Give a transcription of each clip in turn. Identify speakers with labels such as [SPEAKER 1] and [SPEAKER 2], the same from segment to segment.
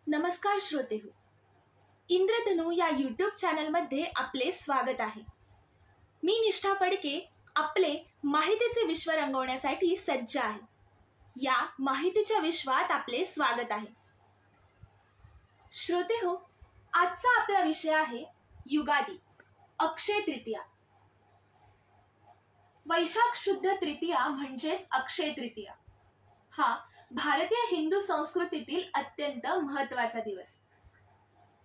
[SPEAKER 1] नमस्कार श्रोतेहो, इंद्रधनु या यूट्यूब चॅनलमध्ये आपले स्वागत आहे. मी निष्ठा फडके आपले माहितीचे विश्व रंगवण्यासाठी सज्ज आहे. या माहितीच्या विश्वात आपले स्वागत आहे. श्रोतेहो, आजचा आपला विषय आहे युगादी, अक्षय तृतीया. वैशाख शुद्ध तृतीया म्हणजेच अक्षय तृतीया हा भारतीय हिंदू संस्कृतीतील अत्यंत महत्त्वाचा दिवस.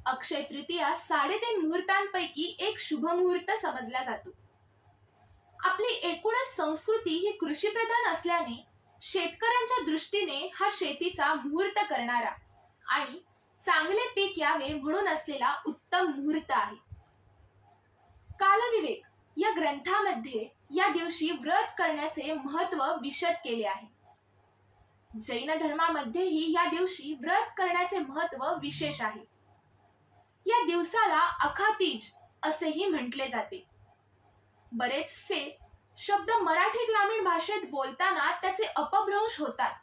[SPEAKER 1] अक्षय तृतीया 3.5 मुहूर्तांपैकी एक शुभ मुहूर्त समजला जातो. आपली एकूणच संस्कृती ही कृषीप्रधान असल्याने शेतकऱ्यांच्या दृष्टीने हा शेतीचा मुहूर्त करणारा आणि चांगले पीक यावे म्हणून असलेला उत्तम मुहूर्त आहे. कालविवेक या ग्रंथामध्ये या दिवशी व्रत करण्याचे महत्त्व विशद केले आहे. जैन धर्मामध्येही या दिवशी व्रत करण्याचे महत्त्व विशेष आहे. या दिवसाला अखातीज असेही म्हटले जाते. बरेचसे शब्द मराठी ग्रामीण भाषेत बोलताना त्याचे अपभ्रंश होतात.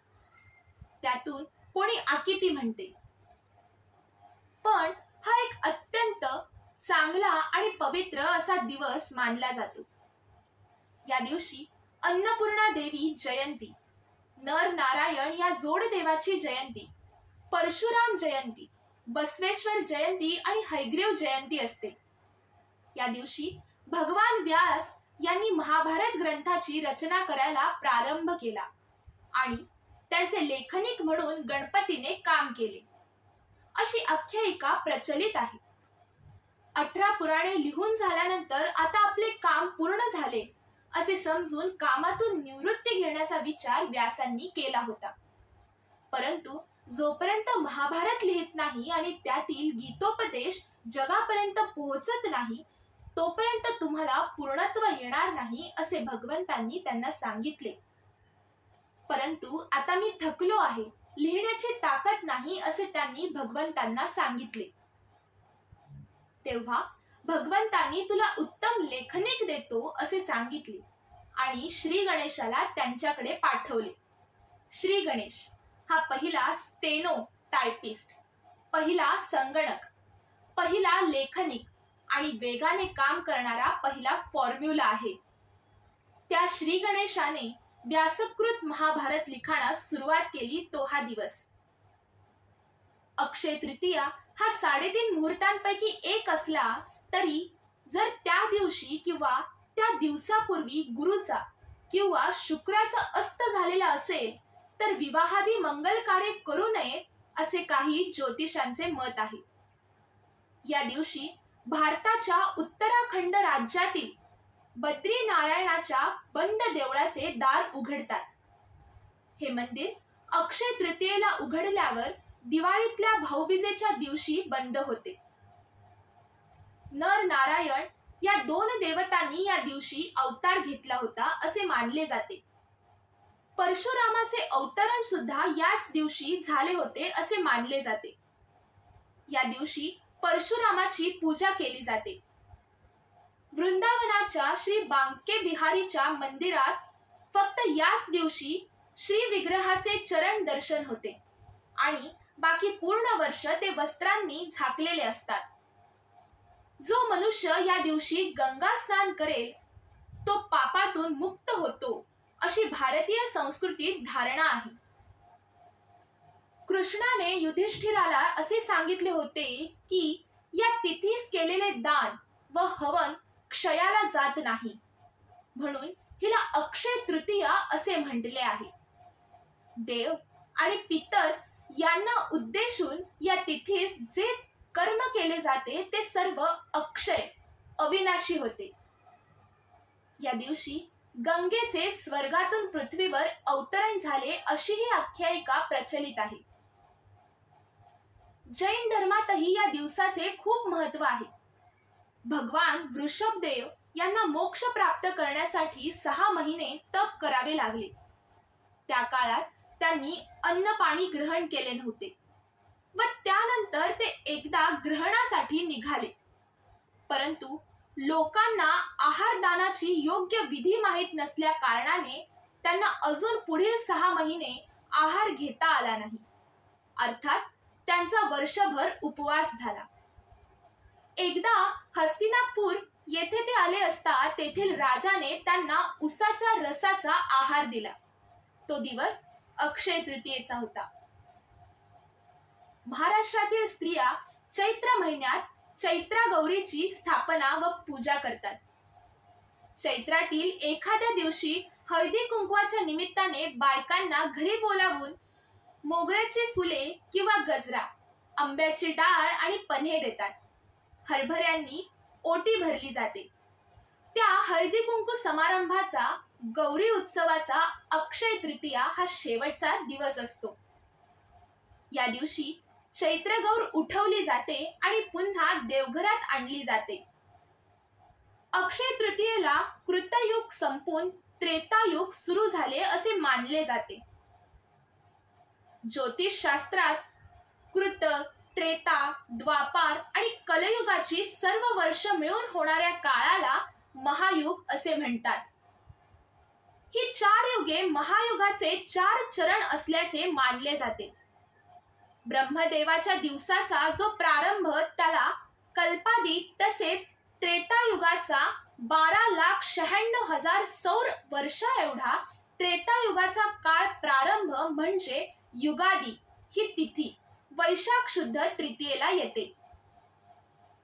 [SPEAKER 1] त्यातून कोणी आकिती म्हणते. पण हा एक अत्यंत चांगला आणि पवित्र असा दिवस मानला जातो. या दिवशी अन्नपूर्णा देवी जयंती, नर नारायण या जोडदेवाची जयंती, परशुराम जयंती, बसवेश्वर जयंती आणि हयग्रीव जयंती असते. या दिवशी भगवान व्यास यांनी महाभारत ग्रंथाची रचना करायला प्रारंभ केला आणि त्यांचे लेखनिक म्हणून गणपतीने काम केले अशी आख्यायिका प्रचलित आहे. 18 पुराणे लिहून झाल्यानंतर आता आपले काम पूर्ण झाले असे समजून कामातून निवृत्ती घेण्याचा विचार व्यासांनी केला होता. परंतु जोपर्यंत महाभारत लिहित नाही आणि त्यातील गीतोपदेश जगापर्यंत पोहोचत नाही तोपर्यंत तुम्हाला पूर्णत्व येणार नाही असे भगवंतांनी त्यांना सांगितले. परंतु आता मी थकलो आहे, लिहिण्याची ताकद नाही असे त्यांनी भगवंतांना सांगितले. तेव्हा भगवंतांनी तुला उत्तम लेखनिक देतो असे सांगितले आणि श्री गणेशाला त्यांच्याकडे पाठवले. श्री गणेश हा पहिला स्टेनो टायपिस्ट, पहिला संगणक, पहिला लेखनिक आणि वेगाने काम करणारा पहिला फॉर्म्युला आहे. त्या श्री गणेशाने व्यासकृत महाभारत लिखाणास सुरुवात केली तो हा दिवस. अक्षय तृतीया हा 3.5 मुहूर्तांपैकी एक असला तरी जर त्या दिवशी किंवा त्या दिवसापूर्वी गुरुचा किंवा शुक्राचा अस्त झालेला असेल तर विवाहादी मंगल कार्य करू नयेत असे काही ज्योतिषांचे मत आहे. या दिवशी भारताच्या उत्तराखंड राज्यातील बद्रीनारायणाच्या बंद देवळाचे दार उघडतात. हे मंदिर अक्षय तृतीयेला उघडल्यावर दिवाळीतल्या भाऊबीजेच्या दिवशी बंद होते. नर नारायण या 2 देवतांनी या दिवशी अवतार घेतला होता असे मानले जाते. परशुरामाचे अवतरण सुद्धा याच दिवशी झाले होते असे मानले जाते. या दिवशी परशुरामाची पूजा केली जाते. वृंदावनाच्या श्री बांके बिहारीच्या मंदिरात फक्त याच दिवशी श्री विग्रहाचे चरण दर्शन होते आणि बाकी पूर्ण वर्ष ते वस्त्रांनी झाकलेले असतात. जो मनुष्य या दिवशी गंगा स्नान करेल तो पापातून मुक्त होतो अशी भारतीय संस्कृतीत धारणा आहे. कृष्णाने युधिष्ठिराला असे सांगितले होते की या तिथीस केलेले दान व हवन क्षयाला जात नाही, म्हणून हिला अक्षय तृतीया असे म्हटले आहे. देव आणि पितर यांना उद्देशून या तिथीस जे कर्म केले जाते ते सर्व अक्षय अविनाशी होते. या दिवशी गंगेचे स्वर्गातून पृथ्वीवर अवतरण झाले अशी ही आख्यायिका प्रचलित आहे. जैन धर्मातही या दिवसाचे खूप महत्त्व आहे. भगवान वृषभदेव यांना मोक्ष प्राप्त करण्यासाठी 6 महिने तप करावे लागले. त्या काळात त्यांनी अन्न पाणी ग्रहण केले नव्हते व त्यानंतर ते एकदा ग्रहणासाठी निघाले. परंतु लोकांना आहार दानाची योग्य विधी माहीत नसल्या कारणाने त्यांना अजून पुढील 6 महिने आहार घेता आला नाही. अर्थात त्यांचा वर्षभर उपवास झाला. एकदा हस्तिनापूर येथे ते आले असता तेथील राजाने त्यांना उसाचा रसाचा आहार दिला. तो दिवस अक्षय तृतीयेचा होता. महाराष्ट्रातील स्त्रिया चैत्र महिन्यात चैत्रा गौरीची स्थापना व पूजा करतात. चैत्रातील एखाद्या दिवशी हळदी कुंकवाच्या निमित्ताने बायकांना घरी बोलावून मोगऱ्याची फुले किंवा गजरा, आंब्याची डाळ आणि पन्हे देतात. हरभऱ्यांनी ओटी भरली जाते. त्या हळदी कुंकू समारंभाचा, गौरी उत्सवाचा अक्षय तृतीया हा शेवटचा दिवस असतो. या दिवशी चैत्र गौर उठवली जाते आणि पुन्हा देवघरात आणली जाते. अक्षय तृतीयेला कृतयुग संपून त्रेतायुग सुरू झाले असे मानले जाते. ज्योतिष शास्त्रात कृत, त्रेता, द्वापार आणि कलयुगाची सर्व वर्ष मिळून होणाऱ्या काळाला महायुग असे म्हणतात. ही 4 युगे महायुगाचे 4 चरण असल्याचे मानले जाते. ब्रह्मदेवाच्या दिवसाचा जो प्रारंभ त्याला कल्पादी तसेच त्रेतायुगाचा 12,96,000 सौर वर्षा एवढा त्रेतायुगाचा काळ प्रारंभ म्हणजे युगादी ही तिथी वैशाख शुद्ध तृतीयेला येते.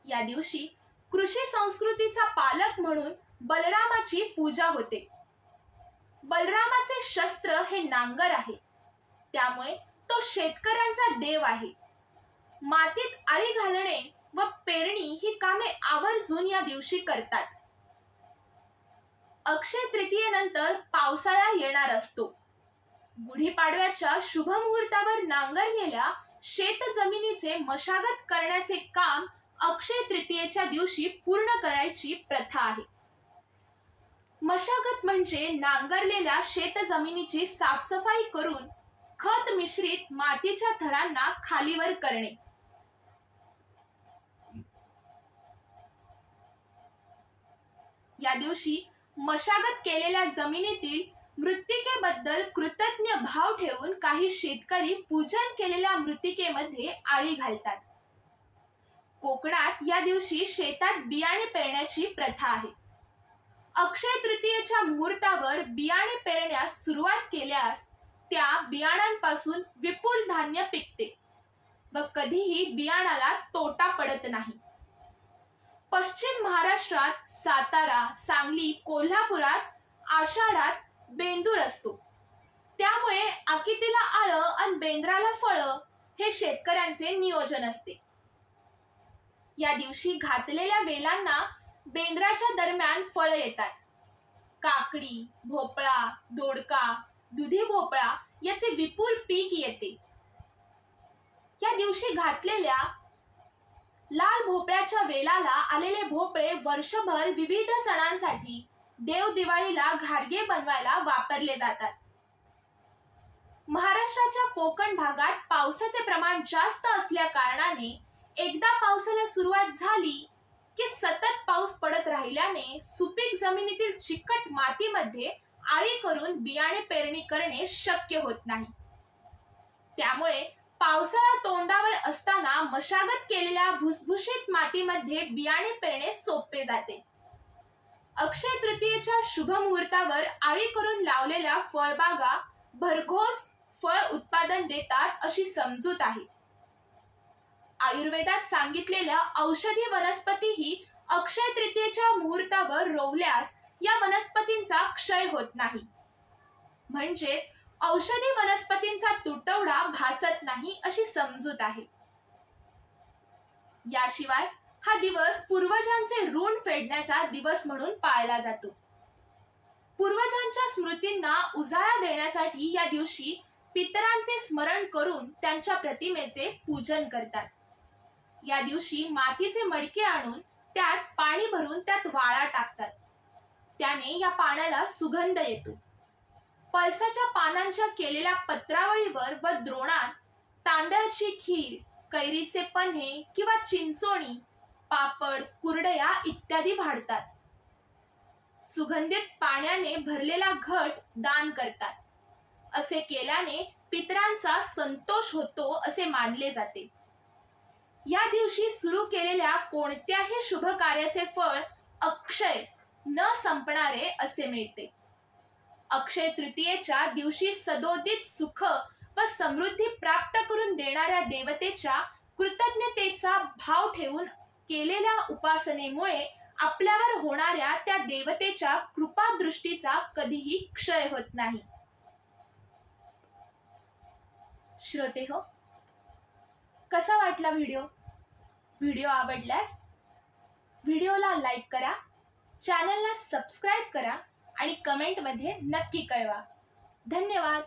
[SPEAKER 1] या दिवशी कृषी संस्कृतीचा पालक म्हणून बलरामाची पूजा होते. बलरामाचे शस्त्र हे नांगर आहे, त्यामुळे तो शेतकऱ्यांचा देव आहे. मातीत आळी घालणे व पेरणी ही कामे आवर्जून या दिवशी करतात. अक्षय तृतीयेनंतर पावसाळा येणार असतो. गुढीपाडव्याच्या शुभ मुहूर्तावर नांगरलेल्या शेत जमिनीचे मशागत करण्याचे काम अक्षय तृतीयेच्या दिवशी पूर्ण करायची प्रथा आहे. मशागत म्हणजे नांगरलेल्या शेत जमिनीची साफसफाई करून खत मिश्रित मातीच्या थरांना खालीवर करणे. या दिवशी मशागत केलेल्या जमिनीतील मृत्तिकेबद्दल कृतज्ञ भाव ठेवून काही शेतकरी पूजन केलेल्या मृत्तिकेमध्ये आळी घालतात. कोकणात या दिवशी शेतात बियाणे पेरण्याची प्रथा आहे. अक्षय तृतीयेच्या मुहूर्तावर बियाणे पेरण्यास सुरुवात केल्यास त्या बियाणांपासून विपुल धान्य पिकते व कधीही बियाणाला तोटा पडत नाही. पश्चिम महाराष्ट्रात सातारा, सांगली, कोल्हापुरात आषाढात बेंदूर असतो. त्यामुळे आकितीला आळं आणि बेंद्राला फळं हे शेतकऱ्यांचे नियोजन असते. या दिवशी घातलेल्या वेलांना बेंद्राच्या दरम्यान फळं येतात. काकडी, भोपळा, दोडका, दुधी भोपळा याचे विपुल पीक येते. या दिवशी घातलेल्या लाल भोपळ्याच्या वेलाला आलेले भोपळे वर्षभर विविध सणांसाठी, देव दिवाळीला घारगे बनवायला वापरले जातात. महाराष्ट्राच्या कोकण भागात पावसाचे प्रमाण जास्त असल्या कारणाने एकदा पावसाला सुरुवात झाली की सतत पाऊस पडत राहिल्याने सुपीक जमिनीतील चिकट मातीमध्ये आळी करून बियाणे पेरणी करणे शक्य होत नाही. त्यामुळे पावसाळा तोंडावर असताना मशागत केलेल्या भुसभुशीत मातीमध्ये बियाणे पेरणे सोपे जाते. अक्षय तृतीयेच्या शुभ मुहूर्तावर आळी करून लावलेल्या फळबागा भरघोस फळ उत्पादन देतात अशी समजूत आहे. आयुर्वेदात सांगितलेल्या औषधी वनस्पतीही अक्षय तृतीयेच्या मुहूर्तावर रोवल्यास या वनस्पतींचा क्षय होत नाही. म्हणजेच औषधी वनस्पतींचा तुटवडा भासत नाही अशी समजूत आहे. याशिवाय हा दिवस पूर्वजांचे ऋण फेडण्याचा दिवस म्हणून पाळला जातो. पूर्वजांच्या स्मृतींना उजाळा देण्यासाठी या दिवशी पितरांचे स्मरण करून त्यांच्या प्रतिमेचे पूजन करतात. या दिवशी मातीचे मडके आणून त्यात पाणी भरून त्यात वाळा टाकतात. त्याने या पाण्याला सुगंध येतो. पळसाच्या पानांच्या केलेल्या पत्रावळीवर व द्रोणात तांदळाची खीर, कैरीचे पन्हे किंवा चिंचोणी, पापड, कुरडया इत्यादी भाडतात. सुगंधित पाण्याने भरलेला घट दान करतात. असे केल्याने पितरांचा संतोष होतो असे मानले जाते. या दिवशी सुरू केलेल्या कोणत्याही शुभ कार्याचे फळ अक्षय न संपणारे असे मिळते. अक्षय तृतीयेच्या दिवशी सदोदित सुख व समृद्धी प्राप्त करून देणाऱ्या देवतेच्या कृतज्ञतेचा भाव ठेवून केलेल्या उपासनेमुळे आपल्यावर होणाऱ्या त्या देवतेच्या कृपादृष्टीचा कधीही क्षय होत नाही. श्रोतेहो, कसा वाटला व्हिडिओ? व्हिडिओ आवडल्यास व्हिडिओला लाईक करा, चॅनलला सबस्क्राईब करा आणि कमेंटमध्ये नक्की कळवा. धन्यवाद.